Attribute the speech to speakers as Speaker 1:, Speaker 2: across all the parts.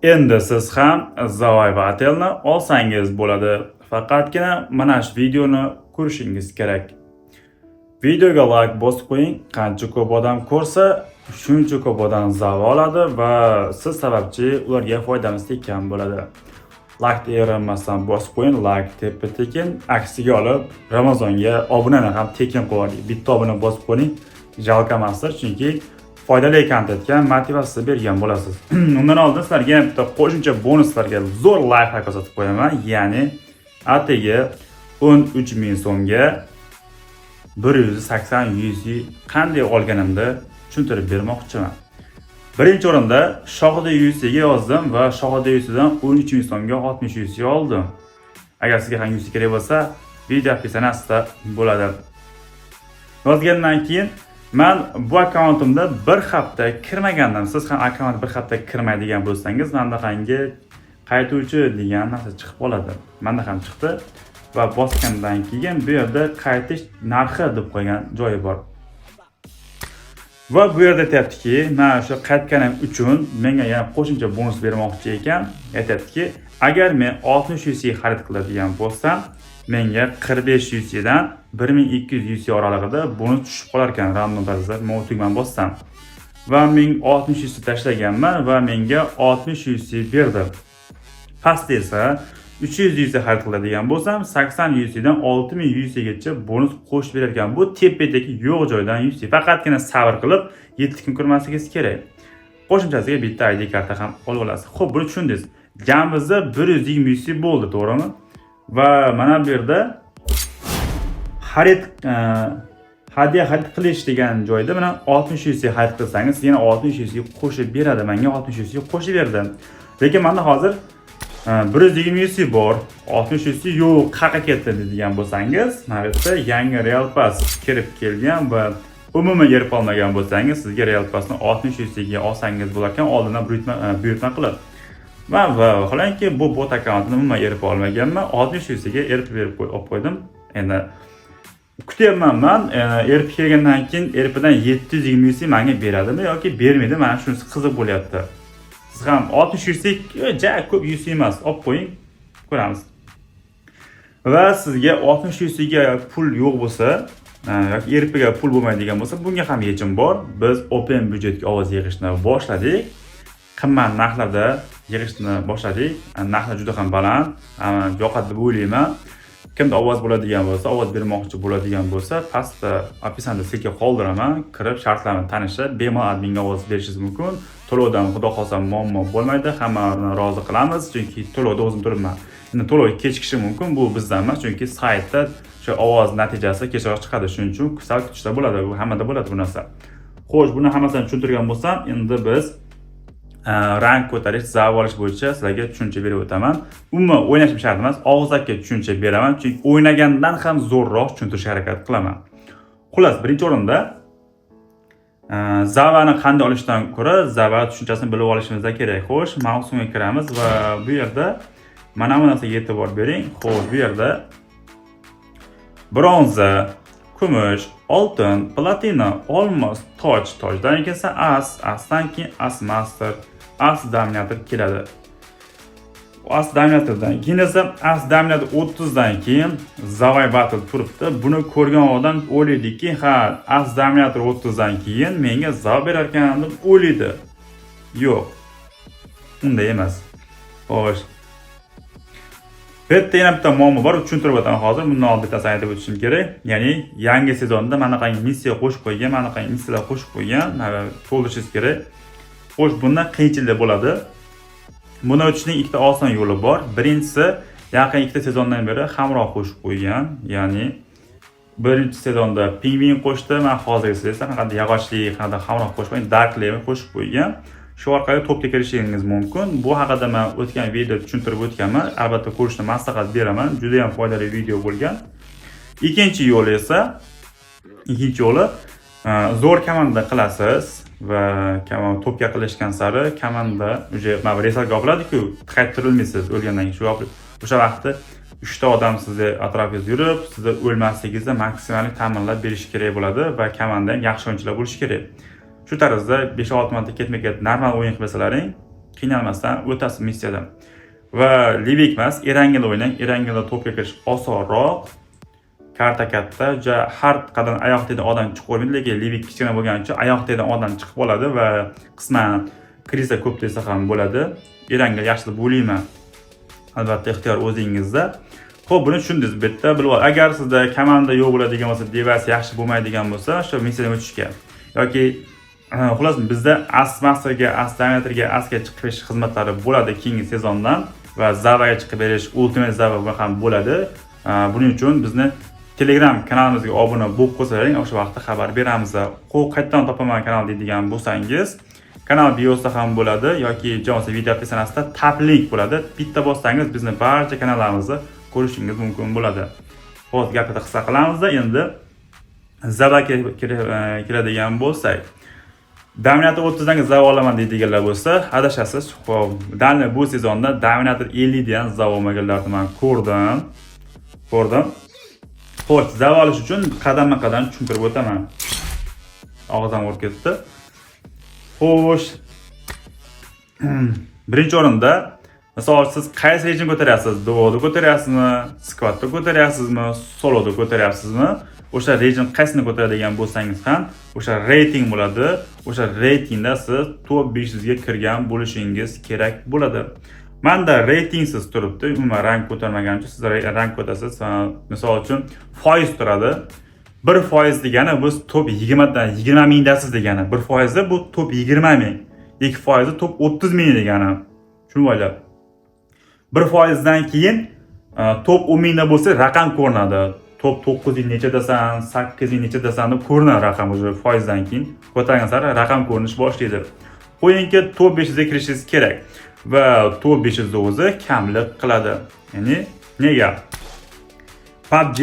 Speaker 1: Endi siz ham Zavay Batelni olsangiz bo'ladi. Faqatgina mana shu videoni ko'rishingiz kerak. Videoga like bosib qo'ying. Qancha ko'p odam ko'rsa, shuncha ko'p odam Zavay oladi va siz sababchi ularga foydamiz tekkan bo'ladi. Like erinmasdan bosib qo'ying. Like tepa-tekin aksiga olib, Ramazonga obunani ham tekin qo'ying. Bitta obuna bosib qo'ying. Jalqamasdir, chunki foydali kontentga motivatsiya bergan bo'lasiz. Undan oldin sizlarga bitta qo'shimcha bonuslarga zo'r layfhak ko'rsatib qo'yaman. Ya'ni atigi 13.000 so'mga 180 USD qanday olganimni tushuntirib bermoqchiman. Birinchi o'rinda Shohida USD ga yozdim va Shohida USD dan 13.000 so'mga 60 USD oldim. Agar sizga ham USD kerak bo'lsa, video opsiyatsiyasida bo'ladi. Yozgandan keyin men bu akkauntimda bir hafta kirmagandim. Siz ham akkaunt bir hafta kirmaydigan bo'lsangiz, menda qangi qaytuvchi degan narsa chiqib qoladi. Menda ham chiqdi va bosgandan keyin bu yerda qaytish narxi deb qo'ygan joyi bor. Va bu yerda aytayaptiki, men shu qaytganim uchun menga yana qo'shimcha bonus bermoqchi ekan. Aytayaptiki, agar men 60 USD xarid qiladigan bo'lsam, menga 45 USD dan 1200 USD oralig'ida bonus tushib qolar ekan random tarzda men tugman bossam. Va men 60 USD tashlaganman va menga 60 USD berdi. Pastda esa 300 USD xarid qiladigan bo'lsam, 80 USD dan 6000 USD gacha bonus qo'shib berar ekan. Bu tepedagi yo'q joydan USD. Faqatgina sabr qilib 7 kun ko'rmasligingiz kerak. Qo'shimchasiga bitta ID karta ham olib olasiz. Xo'p, buni tushundingiz. Jamimizda 120 USD bo'ldi, to'g'rimi? Va mana bu yerda hadya xarid qilish degan joyda mana 60 USD xarid qilsangiz, yana 60 USD qo'shib beradi. Menga 60 USD qo'shib berdi. Lekin menda hozir 120 USD bor, 60 USD yo'q, qaqa ketdi degan bo'lsangiz, mana bu yerda yangi Real Pass kirib kelgan va umuman yerib olmagan bo'lsangiz, sizga Real Passni 60 USD ga olsangiz bo'lar ekan, oldindan buyurtma qilib. Va vaholanki bu bot akkauntini umuman erib olmaganman. 60 USD ga erib berib qo'ydim. Endi kutyapman men, erib kelgandan keyin eripidan 720 USD menga beradimi yoki bermaydi? Mana shunisi qiziq bo'lyapti. Siz ham 60 USD ja ko'p USD emas, olib qo'ying, ko'ramiz. Va sizga 60 USD ga pul yo'q bo'lsa, yoki eripiga pul bo'lmaydigan bo'lsa, bunga ham yechim bor. Biz open budjetga ovoz yig'ishni boshladik. Qimmat narxlarda yig'ishni boshladik. Narxlar juda ham baland, yoqadi deb o'ylayman. Kimda ovoz bo'ladigan bo'lsa, ovoz bermoqchi bo'ladigan bo'lsa, pastda opsiyatsiyada silka qoldiraman, kirib shartlarni tanishib, bemalol adminga ovoz berishingiz mumkin. To'lovdan xudo xolsa muammo bo'lmaydi, hammani rozi qilamiz, chunki to'lovda o'zim turibman. Endi to'lov kechikishi mumkin, bu bizdan emas, chunki saytda o'sha ovoz natijasi kechroq chiqadi, shuning uchun sal kutishda bo'ladi, bu hammada bo'ladi bu narsa. Xo'sh, buni hammasini tushuntirgan bo'lsam, endi biz rang ko'tarish, zav olish bo'yicha sizlarga tushuncha berib o'taman. Umuman o'ynashim shart emas, og'zaki tushuncha beraman, chunki o'ynagandan ham zo'rroq tushuntirishga harakat qilaman. Xullas, birinchi o'rinda zavani qanday olishdan ko'ra zava tushunchasini bilib olishimiz kerak. Xo'sh, mavsumga kiramiz va bu yerda mana bu narsaga e'tibor bering. Xo'sh, bu yerda bronza, kumush, oltin, platina, olmos, tojdan keyin asdan keyin as master, as dominator keladi. As dominatordan keyin esa as dominator 30 dan keyin Zavay Battle turibdi. Buni ko'rgan odam o'ylaydiki, ha, as dominator 30 dan keyin menga zav berar ekan deb o'ylaydi. Yo'q. Unday emas. Xo'sh. Bu yerda yana bitta muammo bor, tushuntirib o'taman hozir. Bundan oldin bitta aytib o'tishim kerak. Ya'ni yangi sezonda mana qanday missiya qo'shib qo'ygan, mana qanday missiyalar qo'shib qo'ygan, mana to'ldirish kerak. Xo'sh, bundan qiyinchilik bo'ladi. Buni o'tishning ikkita oson yo'li bor. Birinchisi, yaqin ikkita sezondan beri hamroh qo'shib qo'ygan. Ya'ni birinchi sezonda pingvin qo'shdi, men hozirgisi esa qanday yog'ochlik, qanday hamroh qo'shib qo'ygan, dark level qo'shib qo'ygan. Shu orqali topga kirishingiz mumkin. Bu haqida men o'tgan videoda tushuntirib o'tganman. Albatta ko'rishni maslahat beraman. Juda ham foydali video bo'lgan. Ikkinchi yo'li esa, zo'r komanda qilasiz va topga qilishgan sari komanda uje mana resalga oladi-ku, qaytarilmaysiz o'lgandan keyin. O'sha vaqtda 3 ta odam sizni atrofingizda yurib, sizni o'lmasligingizni maksimal ta'minlab berish kerak bo'ladi va komanda ham yaxshi o'yinchilar bo'lishi kerak. Shu tarzda 5-6 marta ketma-ket normal o'yin qilsalaring, qiynalmasdan o'tasiz missiyadan. Va Livik emas, Erangel o'ynang. Erangelda to'pga kirish osonroq. Karta katta, har qadam oyoq tegadigan odam chiqib olmaydi, lekin Livik kichkina bo'lgani uchun oyoq tegadigan odam chiqib oladi va qisman krizda ko'p desa ham bo'ladi. Erangel yaxshi deb o'ylayman. Albatta ixtiyor o'zingizda. Xo'p, buni tushundingiz bu yerda. Bilib ol, agar sizda komanda yo'q bo'ladigan bo'lsa, device yaxshi bo'lmaydigan bo'lsa, shu missiyadan o'tishga yoki xullas bizda Asmasterga, Asdamatorga, Asga chiqib berish xizmatlari bo'ladi keyingi sezondan va Zavaga chiqib berish, Ultimate Zava ham bo'ladi. Buning uchun bizni Telegram kanalimizga obuna bo'lib qo'ysalar, o'sha vaqtda xabar beramiz. Qayerdan topaman kanal deydigan bo'lsangiz, kanal biosida ham bo'ladi yoki jonsiz video opsiyatsiyasida tab link bo'ladi. Bitta bossangiz bizni barcha kanallarimizni ko'rishingiz mumkin bo'ladi. Hozir gapni qisqa qilamiz. Endi Zavaga kiradigan bo'lsak, Dominator 30 dan Zava olaman deydiganlar bo'lsa, adashasiz. Xo'p, dalni bu sezonda Dominator 50 dan Zava olmaganlarni men ko'rdim. Xo'p, Zava olish uchun qadamma-qadam tushuntirib o'taman. Og'zim o'rib ketdi. Xo'sh. Birinchi o'rinda, misol siz qaysi rejim ko'taryapsiz? Duoda ko'taryapsizmi? Squadda ko'taryapsizmi? Soloda ko'taryapsizmi? O'sha rejim qaysini ko'taradigan bo'lsangiz ham, o'sha reyting bo'ladi. O'sha reytingda siz top 500 ga kirgan bo'lishingiz kerak bo'ladi. Menda reytingsiz turibdi. Umuman rank ko'tarmagancha siz rank ko'tarasiz. Misol uchun foiz turadi. 1% degani biz top 20 dan 20 mingdasiz degani. 1% bu top 20 ming. 2% top 30 ming degani. Shuni o'ylab. 1%dan keyin top 10 mingda bo'lsa raqam ko'rinadi. Top 9 ming nechadasan, 8 ming nechadasan deb ko'rinadi raqam o'sha foizdan keyin. Ko'targan sari raqam ko'rinish boshlaydi. Qo'yingki top 500 ga kirishingiz kerak va top 500 da o'zi kamlik qiladi. Ya'ni nega? PUBG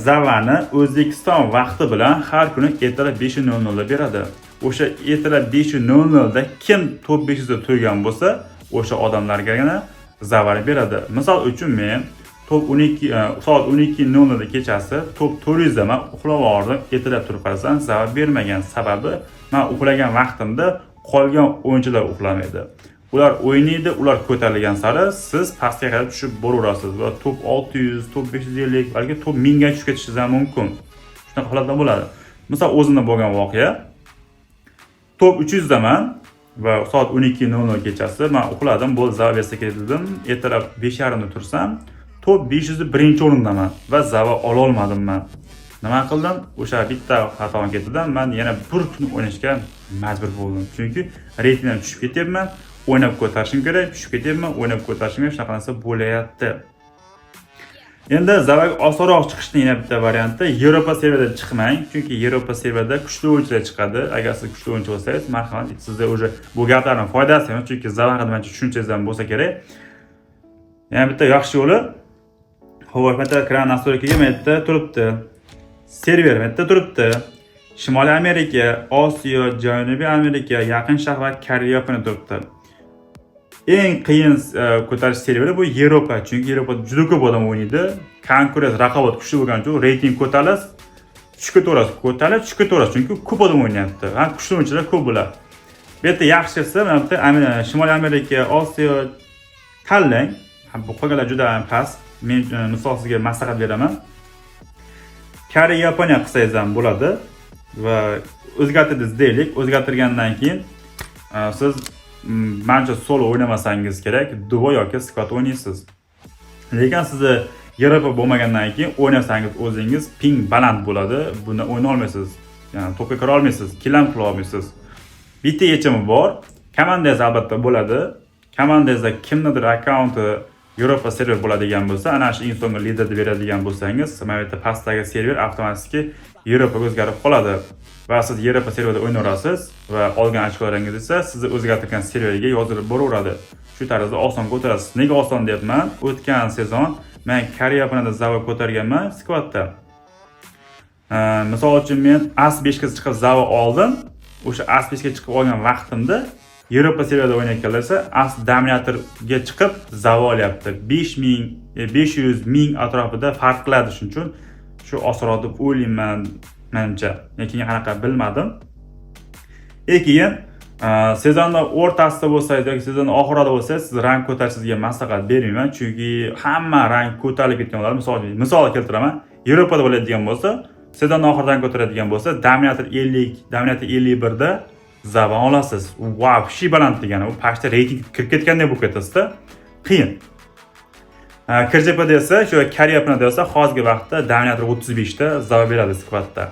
Speaker 1: Zavani O'zbekiston vaqti bilan har kuni ertalab 5:00 da beradi. O'sha ertalab 5:00 da kim top 500 da turgan bo'lsa, o'sha odamlarga Zavani beradi. Misol uchun men top 12 soat 12:00 da kechasi top 400 da men uxlab oldim, ertalab turib qarasam Zava bermagan. Sababi men uxlagan vaqtimda qolgan o'yinchilar uxlamaydi. Ular o'ynaydi, ular ko'tarilgan sari siz pastga qarab tushib boraverasiz va top 600, top 550, balki top 1000 ga tushib ketishingiz ham mumkin. Shunaqa holatlar bo'ladi. Misol o'zimda bo'lgan voqea. Top 300 daman va soat 12:00 kechasi men uxladim, bo'ldi Zava bersa kerak dedim. Ertalab 5:30 da tursam, top 500 birinchi o'rindaman va Zava ola olmadim men. Nima qildim? O'sha bitta xatom ketdi-da, men yana bir kun o'ynashga majbur bo'ldim. Chunki reytingdan tushib ketyapman. O'ynab ko'tarishim kerak, tushib ketyapman, o'ynab ko'tarishim kerak, shunaqa narsa bo'layapti. Endi Zavaga osonroq chiqishning yana bitta varianti Yevropa serverida chiqmang, chunki Yevropa serverida kuchli o'yinchilar chiqadi. Agar siz kuchli o'yinchi bo'lsangiz, marhamat, sizda o'sha bu gaplarning foydasi emas, chunki Zava haqida mencha tushunchangiz ham bo'lsa kerak. Yana bitta yaxshi yo'li, xo'p, menda ekran nastroykaga menda turibdi. Server menda turibdi. Shimoliy Amerika, Osiyo, Janubiy Amerika, Yaqin Sharq va Koreya yaponi turibdi. Eng qiyin ko'tarish serveri bu Yevropa, chunki Yevropada juda ko'p odam o'ynaydi. Konkurens, raqobat kuchli bo'lgani uchun reyting ko'tarasiz, tushib ketaverasiz, ko'tarib tushib ketaverasiz, chunki ko'p odam o'ynayapti. Ha, kuchli o'yinchilar ko'p bo'ladi. Bu yerda yaxshisi, mana Shimoliy Amerika, Osiyo tanlang. Bu qolganlar juda ham past. Men misol sizga maslahat beraman. Koreya, Yaponiya qilsangiz ham bo'ladi va o'zgartirdiz deylik. O'zgartirgandan keyin siz mencha solo o'ynamasangiz kerak, duo yoki squad o'ynaysiz. Lekin sizni Yevropa bo'lmagandan keyin o'ynasangiz o'zingiz ping baland bo'ladi. Buni o'yna olmaysiz. Ya'ni to'pga kira olmaysiz, kill ham qila olmaysiz. Bitta yechimi bor. Komandangiz albatta bo'ladi. Komandangizda kimnidir akkaunti Yevropa server bo'ladigan bo'lsa, ana shu insonga lider deb beradigan bo'lsangiz, mana bu yerda pastdagi server avtomatik Yevropaga o'zgarib qoladi. Va siz Yevropa serverida o'ynayorasiz va olgan ochkolaringiz esa sizni o'zgartirgan serverga yozilib boraveradi. Shu tarzda oson ko'tarasiz. Nega oson deyapman? O'tgan sezon men Koreya yaponida Zava ko'targanman squadda. Misol uchun men As5 ga chiqib Zava oldim. O'sha As5 ga chiqib olgan vaqtimda Yevropa serverida o'ynayotganlar esa As Dominatorga chiqib Zava olyapti. 5000, 500 ming atrofida farq qiladi, shuning uchun shu osonroq deb o'ylayman menimcha. Lekin qanaqa bilmadim. Keyin Sezonning o'rtasida bo'lsangiz yoki sezonning oxirida bo'lsangiz, siz rang ko'tarishingizga maslahat bermayman, chunki hamma rang ko'tarilib ketgan bo'ladi. Misol keltiraman. Yevropada bo'ladigan bo'lsa, sezonning oxiridan ko'taradigan bo'lsa, Dominator 50, Dominator 51 da zaban olasiz. Вообще baland degani, u pastda reyting kirib ketgandek bo'lib ketasizda. Qiyin. KJPda esa, shu Karyapnada esa hozirgi vaqtda Dominator 35 da zaban beradi skvatda.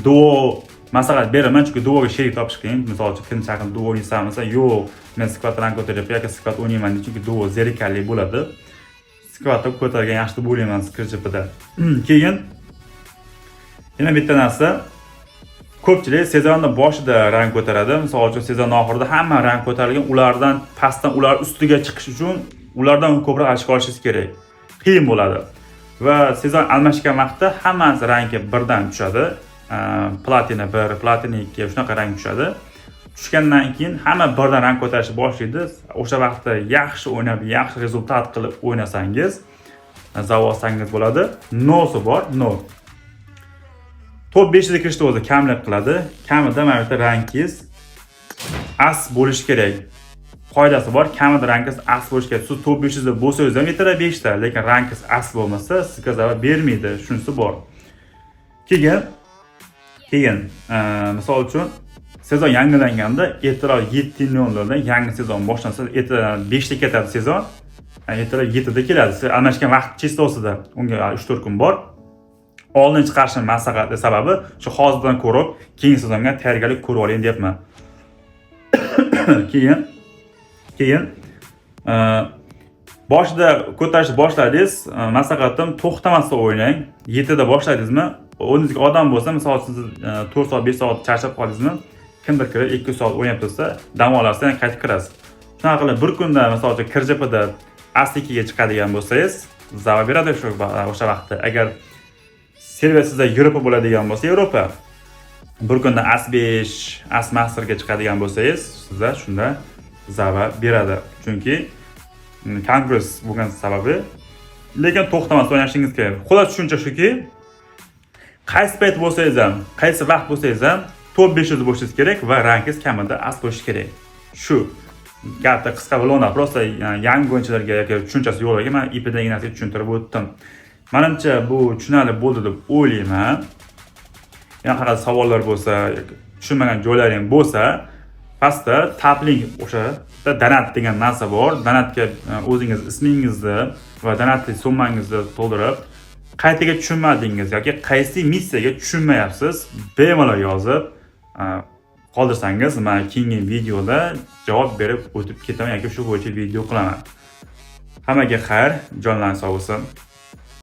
Speaker 1: Duo maslahat beraman, chunki duoga sherik topish qiyin. Misol uchun kim chaqin duo o'ynaysanmi, yo'q, men skvatdan ko'taryapman yoki skvat o'ynayman deydi, chunki duo zerikarli bo'ladi. Skvatda ko'targan yaxshi deb o'ylayman KJPda. Keyin yana bitta narsa, ko'pchilik sezonning boshida rang ko'taradi. Misol uchun sezonning oxirida hamma rang ko'tarilgan, ulardan pastdan ular ustiga chiqish uchun ulardan ko'proq ochko olishingiz kerak. Qiyin bo'ladi. Va sezon almashgan vaqtda hammasi rangi birdan tushadi. Platina 1, platina 2 shunaqa rang tushadi. Tushgandan keyin hamma birdan rang ko'tarishni boshlaydi. O'sha vaqtda yaxshi o'ynab, yaxshi rezultat qilib o'ynasangiz, zavolsangiz bo'ladi. No'si bor, no. Top 5 ga kirishda o'zi kamlik qiladi. Kamida mana bu rangingiz as bo'lishi kerak. Qoidasi bor, kamida rangingiz as bo'lishi kerak. Siz top 5 da bo'lsangiz ham yetadi 5 ta, lekin rangingiz as bo'lmasa, sizga zarar bermaydi. Shunisi bor. Keyin misol uchun sezon yangilanganda ertaroq 7:00 dan yangi sezon boshlansa, ertadan 5 da ketadi sezon. Ertaroq 7 da keladi. Siz almashgan vaqt chestosida unga 3-4 kun bor. Oldin chiqarishning maslahati sababi shu hozirdan ko'rib, keyingi sezonga tayyorgarlik ko'rib oling deyapman. Keyin boshida ko'tarishni boshladingiz, maslahatim to'xtamasdan o'ynang. 7 da boshladingizmi, o'zingizga odam bo'lsa, misol uchun siz 4 soat, 5 soat charchab qoldingizmi, kimdir kirib 2 soat o'ynab tursa, dam olasizdan qaytib kirasiz. Shunaqa qilib bir kunda misol uchun KJPda A2 ga chiqadigan bo'lsangiz, zarar beradi o'sha vaqtda. Agar server sizda Yevropa bo'ladigan bo'lsa, Yevropa. Bir kunda A5, A-Master ga chiqadigan bo'lsangiz, sizda shunda zarar beradi. Chunki kongress bo'lgan sababi, lekin to'xtamasdan o'ynashingiz kerak. Xullas tushuncha shuki, qaysi payt bo'lsangiz ham, qaysi vaqt bo'lsangiz ham top 500 bo'lishingiz kerak va rangingiz kamida as bo'lishi kerak. Shu katta qisqa bo'lona, prosta yangi o'yinchilarga yoki tushunchasi yo'qlarga men ipidagi narsaga tushuntirib o'tdim. Menimcha bu tushunarli bo'ldi deb o'ylayman. Yana qanaqa savollar bo'lsa, tushunmagan joylaring bo'lsa, pastda tapling o'sha donat degan narsa bor. Donatga o'zingiz ismingizni va donatli summangizni to'ldirib, qaytaga tushunmadingiz yoki qaysi missiyaga tushunmayapsiz, bemalol yozib qoldirsangiz, men keyingi videoda javob berib o'tib ketaman yoki shu bo'yicha video qilaman. Hammaga xayr, jonlaringiz sog' bo'lsin.